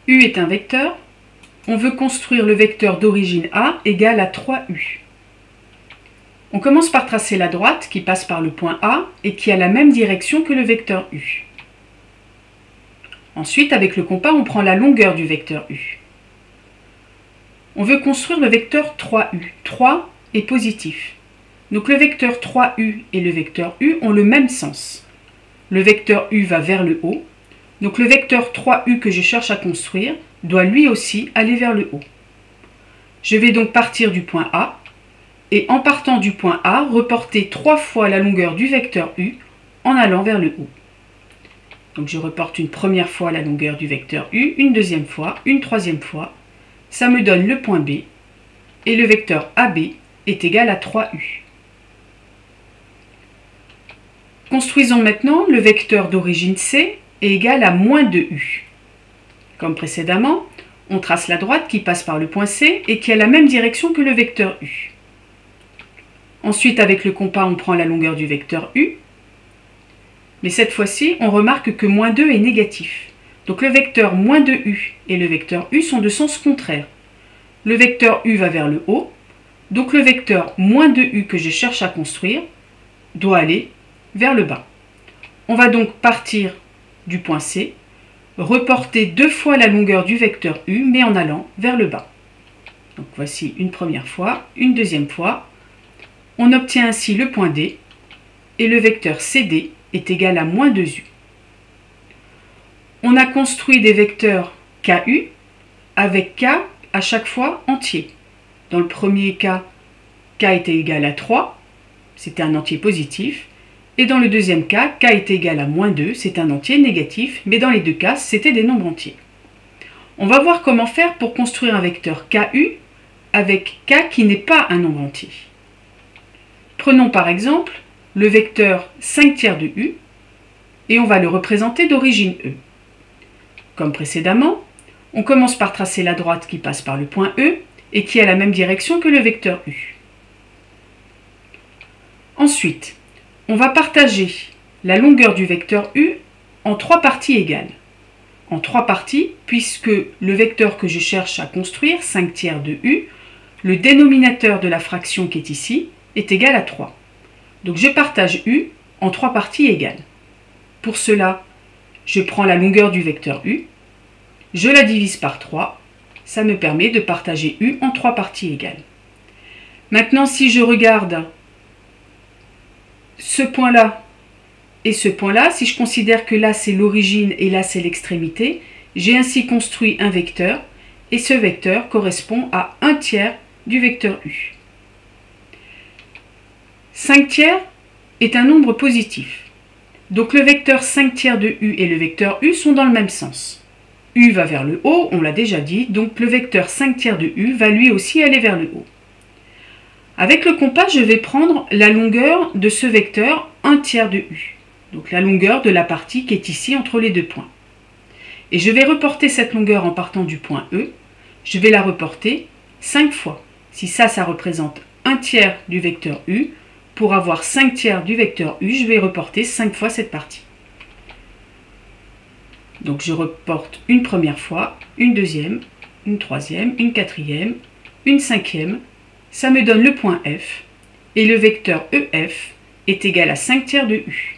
U est un vecteur. On veut construire le vecteur d'origine A égal à 3U. On commence par tracer la droite qui passe par le point A et qui a la même direction que le vecteur U. Ensuite, avec le compas, on prend la longueur du vecteur U. On veut construire le vecteur 3U. 3 est positif. Donc le vecteur 3U et le vecteur U ont le même sens. Le vecteur U va vers le haut. Donc le vecteur 3U que je cherche à construire doit lui aussi aller vers le haut. Je vais donc partir du point A et en partant du point A, reporter 3 fois la longueur du vecteur U en allant vers le haut. Donc je reporte une première fois la longueur du vecteur U, une deuxième fois, une troisième fois. Ça me donne le point B et le vecteur AB est égal à 3U. Construisons maintenant le vecteur d'origine C est égal à moins 2U. Comme précédemment, on trace la droite qui passe par le point C et qui a la même direction que le vecteur U. Ensuite, avec le compas, on prend la longueur du vecteur U. Mais cette fois-ci, on remarque que moins 2 est négatif. Donc le vecteur moins 2U et le vecteur U sont de sens contraire. Le vecteur U va vers le haut. Donc le vecteur moins 2U que je cherche à construire doit aller vers le bas. On va donc partir du point C, reporter 2 fois la longueur du vecteur U, mais en allant vers le bas. Donc voici une première fois, une deuxième fois. On obtient ainsi le point D, et le vecteur CD est égal à moins 2U. On a construit des vecteurs KU avec K à chaque fois entier. Dans le premier cas, K était égal à 3, c'était un entier positif. Et dans le deuxième cas, K est égal à moins 2, c'est un entier négatif, mais dans les deux cas, c'était des nombres entiers. On va voir comment faire pour construire un vecteur KU avec K qui n'est pas un nombre entier. Prenons par exemple le vecteur 5 tiers de U et on va le représenter d'origine E. Comme précédemment, on commence par tracer la droite qui passe par le point E et qui a la même direction que le vecteur U. Ensuite, on va partager la longueur du vecteur U en 3 parties égales. En 3 parties, puisque le vecteur que je cherche à construire, 5 tiers de U, le dénominateur de la fraction qui est ici, est égal à 3. Donc je partage U en 3 parties égales. Pour cela, je prends la longueur du vecteur U, je la divise par 3, ça me permet de partager U en 3 parties égales. Maintenant, si je regarde ce point-là et ce point-là, si je considère que là c'est l'origine et là c'est l'extrémité, j'ai ainsi construit un vecteur et ce vecteur correspond à 1 tiers du vecteur U. 5 tiers est un nombre positif. Donc le vecteur 5 tiers de U et le vecteur U sont dans le même sens. U va vers le haut, on l'a déjà dit, donc le vecteur 5 tiers de U va lui aussi aller vers le haut. Avec le compas, je vais prendre la longueur de ce vecteur 1 tiers de U. Donc la longueur de la partie qui est ici entre les deux points. Et je vais reporter cette longueur en partant du point E. Je vais la reporter 5 fois. Si ça représente 1 tiers du vecteur U, pour avoir 5 tiers du vecteur U, je vais reporter 5 fois cette partie. Donc je reporte une première fois, une deuxième, une troisième, une quatrième, une cinquième. Ça me donne le point F, et le vecteur EF est égal à 5 tiers de U.